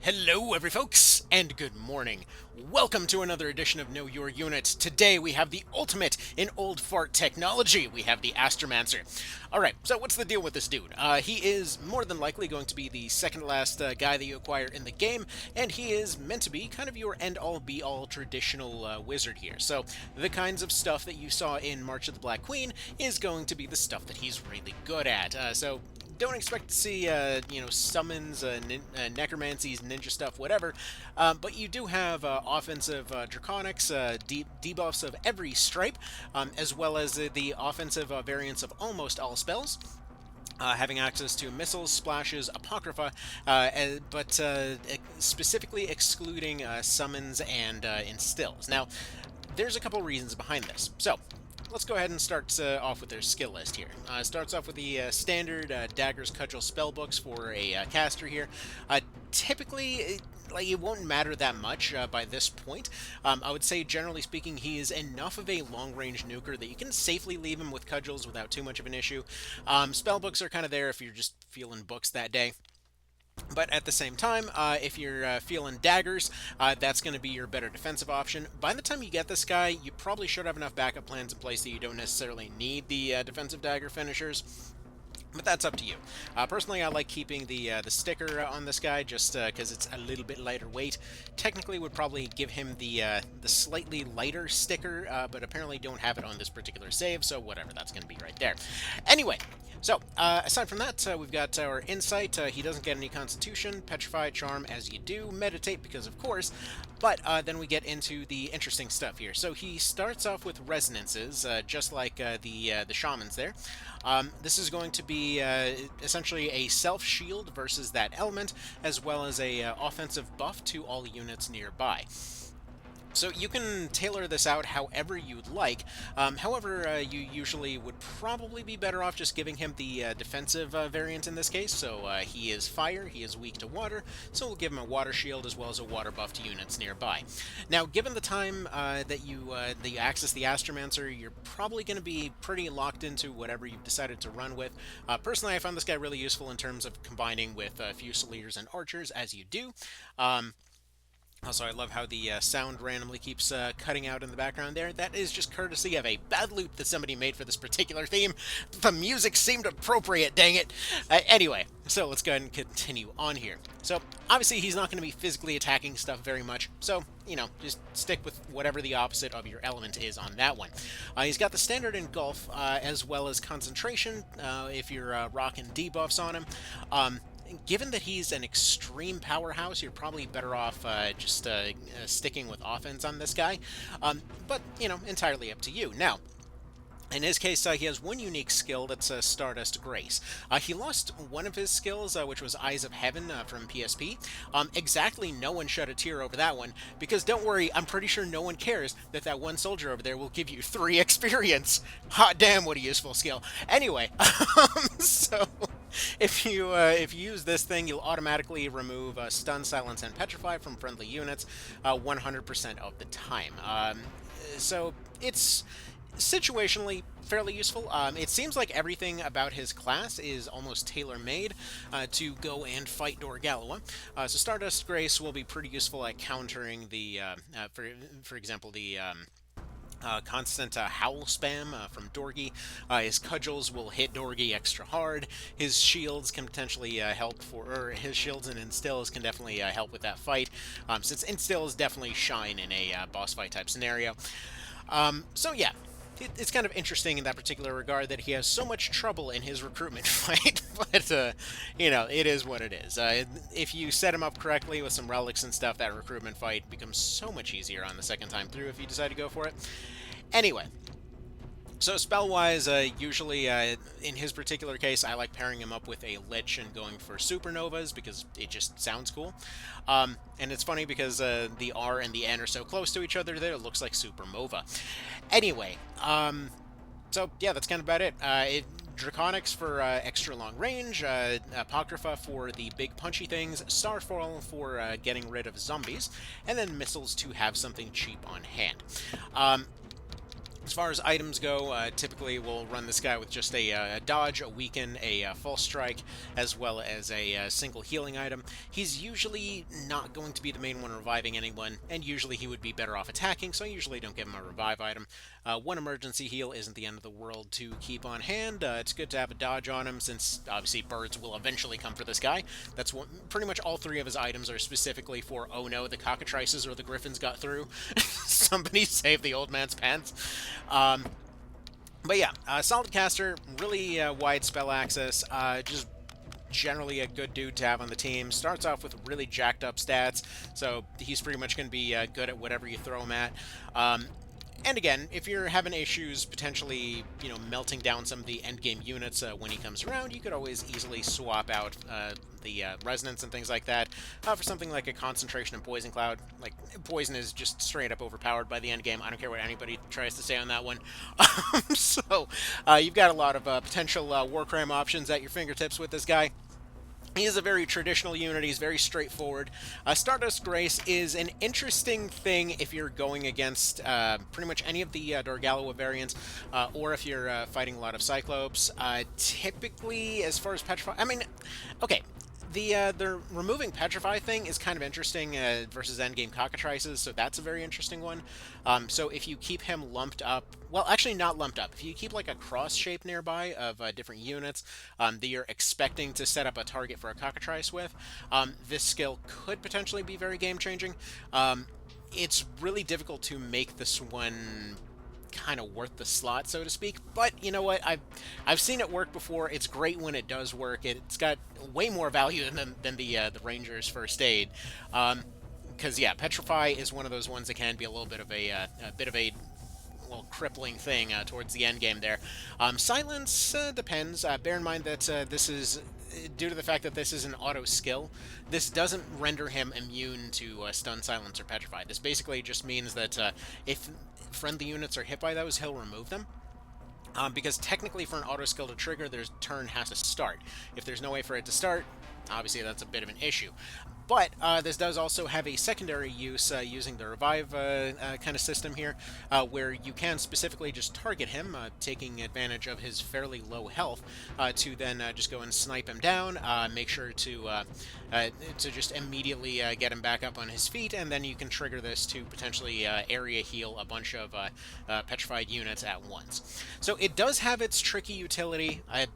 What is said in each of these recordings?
Hello, every folks, and good morning. Welcome to another edition of Know Your Unit. Today we have the ultimate in old fart technology. We have the Astromancer. Alright, so what's the deal with this dude? He is more than likely going to be the second to last guy that you acquire in the game, and he is meant to be kind of your end-all be-all traditional wizard here. So the kinds of stuff that you saw in March of the Black Queen is going to be the stuff that he's really good at. So don't expect to see, summons, necromancies, ninja stuff, whatever. But you do have offensive draconics, debuffs of every stripe, as well as the offensive variants of almost all spells. Having access to missiles, splashes, apocrypha, but specifically excluding summons and instills. Now, there's a couple reasons behind this. So, let's go ahead and start off with their skill list here. Starts off with the standard Daggers Cudgel spellbooks for a caster here. Typically, it won't matter that much by this point. I would say, generally speaking, he is enough of a long-range nuker that you can safely leave him with cudgels without too much of an issue. Spellbooks are kind of there if you're just feeling books that day. But at the same time, if you're feeling daggers, that's going to be your better defensive option. By the time you get this guy, you probably should have enough backup plans in place that you don't necessarily need the defensive dagger finishers. But that's up to you. Personally, I like keeping the sticker on this guy just because it's a little bit lighter weight. Technically, would probably give him the slightly lighter sticker, but apparently don't have it on this particular save, so whatever, that's going to be right there. Anyway, so, aside from that, we've got our Insight. He doesn't get any Constitution, Petrify, Charm, as you do, Meditate, because of course, but then we get into the interesting stuff here. So he starts off with Resonances, just like the Shamans there. This is going to be essentially a self-shield versus that element, as well as a offensive buff to all units nearby. So you can tailor this out however you'd like. However, you usually would probably be better off just giving him the defensive variant in this case. So he is fire, he is weak to water, so we'll give him a water shield as well as a water buff to units nearby. Now, given the time that you access the Astromancer, you're probably going to be pretty locked into whatever you've decided to run with. Personally, I found this guy really useful in terms of combining with Fusiliers and Archers, as you do. Also, I love how the sound randomly keeps cutting out in the background there. That is just courtesy of a bad loop that somebody made for this particular theme. The music seemed appropriate, dang it. Anyway, so let's go ahead and continue on here. So, obviously he's not going to be physically attacking stuff very much, so, just stick with whatever the opposite of your element is on that one. He's got the standard Engulf, as well as Concentration, if you're rocking debuffs on him. Given that he's an extreme powerhouse, you're probably better off just sticking with offense on this guy. But, entirely up to you. Now, in his case, he has one unique skill that's Stardust Grace. He lost one of his skills, which was Eyes of Heaven from PSP. Exactly no one shed a tear over that one, because don't worry, I'm pretty sure no one cares that one soldier over there will give you 3 experience. Hot damn, what a useful skill. Anyway, so if you use this thing, you'll automatically remove Stun, Silence, and Petrify from friendly units 100% of the time. So it's situationally fairly useful. It seems like everything about his class is almost tailor-made to go and fight Dorgalawa. So Stardust Grace will be pretty useful at countering the, for example, the constant howl spam from Dorgi. His cudgels will hit Dorgi extra hard. His shields can potentially help or his shields and instills can definitely help with that fight, since instills definitely shine in a boss fight type scenario. So yeah, it's kind of interesting in that particular regard that he has so much trouble in his recruitment fight, but, it is what it is. If you set him up correctly with some relics and stuff, that recruitment fight becomes so much easier on the second time through if you decide to go for it. Anyway, so spell-wise, usually, in his particular case, I like pairing him up with a Lich and going for Supernovas, because it just sounds cool. And it's funny because the R and the N are so close to each other there, it looks like Supermova. Anyway, so yeah, that's kind of about it. Draconics for extra long range, Apocrypha for the big punchy things, Starfall for getting rid of zombies, and then missiles to have something cheap on hand. As far as items go, typically we'll run this guy with just a dodge, a weaken, a false strike, as well as a single healing item. He's usually not going to be the main one reviving anyone, and usually he would be better off attacking, so I usually don't give him a revive item. One emergency heal isn't the end of the world to keep on hand. It's good to have a dodge on him, since obviously birds will eventually come for this guy. That's what pretty much all three of his items are specifically for, oh no, the cockatrices or the griffins got through. Somebody save the old man's pants. Um, but yeah, Solid Caster, really wide spell access, just generally a good dude to have on the team. Starts off with really jacked up stats, so he's pretty much going to be good at whatever you throw him at. And again, if you're having issues potentially, melting down some of the endgame units when he comes around, you could always easily swap out the resonance and things like that for something like a concentration and poison cloud. Like, poison is just straight up overpowered by the endgame. I don't care what anybody tries to say on that one. So, you've got a lot of potential war crime options at your fingertips with this guy. He is a very traditional unit. He's very straightforward. Stardust Grace is an interesting thing if you're going against pretty much any of the Dorgalawa variants, or if you're fighting a lot of Cyclopes. Typically, as far as Petrify, I mean, okay, the removing Petrify thing is kind of interesting versus endgame Cockatrices, so that's a very interesting one. So if you keep him lumped up, well, actually not lumped up, if you keep like a cross shape nearby of different units that you're expecting to set up a target for a Cockatrice with, this skill could potentially be very game changing. It's really difficult to make this one kind of worth the slot, so to speak. But you know what? I've seen it work before. It's great when it does work. It's got way more value than the Ranger's First Aid. Because yeah, Petrify is one of those ones that can be a little bit of a well, crippling thing towards the end game there. Silence depends. Bear in mind that this is due to the fact that this is an auto skill. This doesn't render him immune to stun, silence, or petrify. This basically just means that if friendly units are hit by those, he'll remove them. Because technically for an auto skill to trigger, their turn has to start. If there's no way for it to start, obviously that's a bit of an issue. But this does also have a secondary use using the revive kind of system here, where you can specifically just target him, taking advantage of his fairly low health, to then just go and snipe him down, make sure to just immediately get him back up on his feet, and then you can trigger this to potentially area heal a bunch of petrified units at once. So it does have its tricky utility. I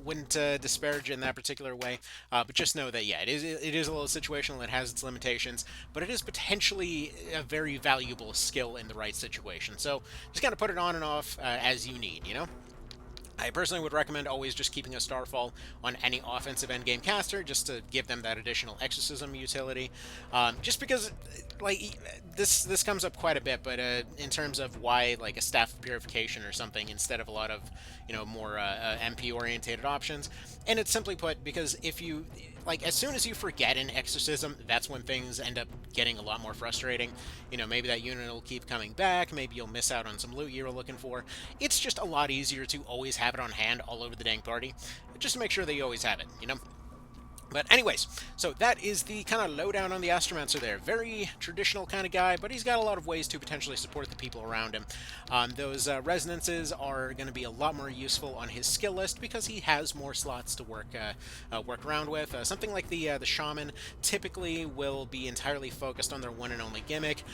wouldn't disparage it in that particular way, but just know that, yeah, it is a little situational, it has its limitations, but it is potentially a very valuable skill in the right situation. So just kind of put it on and off as you need, I personally would recommend always just keeping a Starfall on any offensive endgame caster, just to give them that additional exorcism utility. Just because, like, this comes up quite a bit, but in terms of why, like, a Staff of Purification or something instead of a lot of, more MP-orientated options. And it's simply put, because if you, like, as soon as you forget an exorcism, that's when things end up getting a lot more frustrating. Maybe that unit will keep coming back, maybe you'll miss out on some loot you were looking for. It's just a lot easier to always have it on hand all over the dang party, just to make sure that you always have it, But anyways, so that is the kind of lowdown on the Astromancer there. Very traditional kind of guy, but he's got a lot of ways to potentially support the people around him. Those resonances are going to be a lot more useful on his skill list because he has more slots to work around with. Something like the Shaman typically will be entirely focused on their one and only gimmick.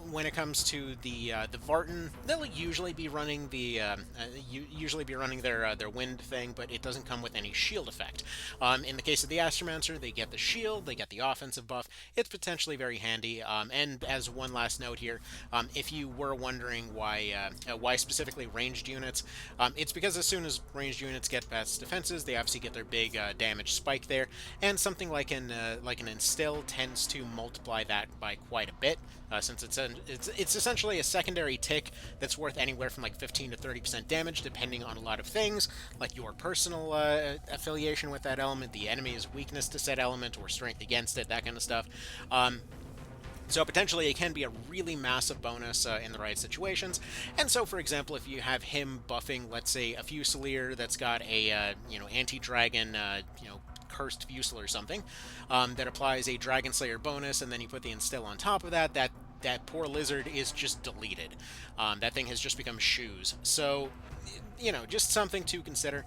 When it comes to the Vartan, they'll usually be running their wind thing, but it doesn't come with any shield effect. In the case of the Astromancer, they get the shield, they get the offensive buff. It's potentially very handy. And as one last note here, if you were wondering why specifically ranged units, it's because as soon as ranged units get past defenses, they obviously get their big damage spike there, and something like an Instill tends to multiply that by quite a bit. Since it's essentially a secondary tick that's worth anywhere from like 15 to 30% damage, depending on a lot of things, like your personal affiliation with that element, the enemy's weakness to said element, or strength against it, that kind of stuff. So potentially it can be a really massive bonus in the right situations. And so, for example, if you have him buffing, let's say, a Fusilier that's got a anti-dragon cursed Fusel or something that applies a Dragon Slayer bonus, and then you put the Instill on top of that, that that poor lizard is just deleted. That thing has just become shoes. So, just something to consider.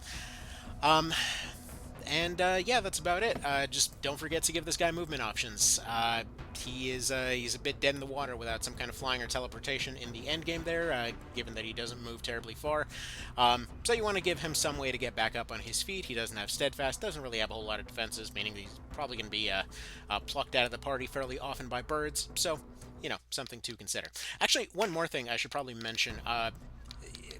And yeah, that's about it. Just don't forget to give this guy movement options. He's a bit dead in the water without some kind of flying or teleportation in the end game there, given that he doesn't move terribly far. So you want to give him some way to get back up on his feet. He doesn't have steadfast, doesn't really have a whole lot of defenses, meaning he's probably going to be plucked out of the party fairly often by birds. So, something to consider. Actually, one more thing I should probably mention.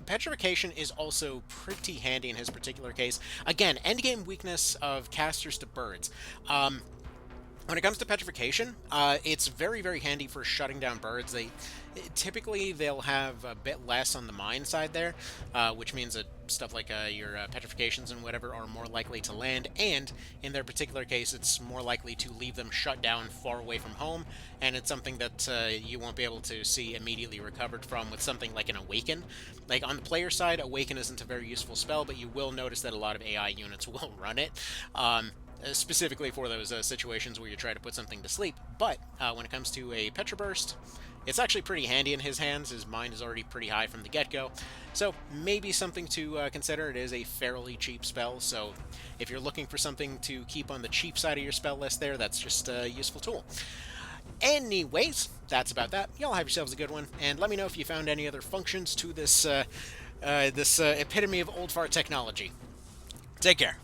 Petrification is also pretty handy in his particular case. Again, endgame weakness of casters to birds. When it comes to petrification, it's very, very handy for shutting down birds. Typically they'll have a bit less on the mine side there, which means that stuff like your petrifications and whatever are more likely to land, and in their particular case, it's more likely to leave them shut down far away from home, and it's something that you won't be able to see immediately recovered from with something like an Awaken. Like on the player side, Awaken isn't a very useful spell, but you will notice that a lot of AI units will run it. Specifically for those situations where you try to put something to sleep. But when it comes to a Petra Burst, it's actually pretty handy in his hands. His mind is already pretty high from the get-go. So maybe something to consider. It is a fairly cheap spell, so if you're looking for something to keep on the cheap side of your spell list there, that's just a useful tool. Anyways, that's about that. Y'all have yourselves a good one, and let me know if you found any other functions to this epitome of old fart technology. Take care.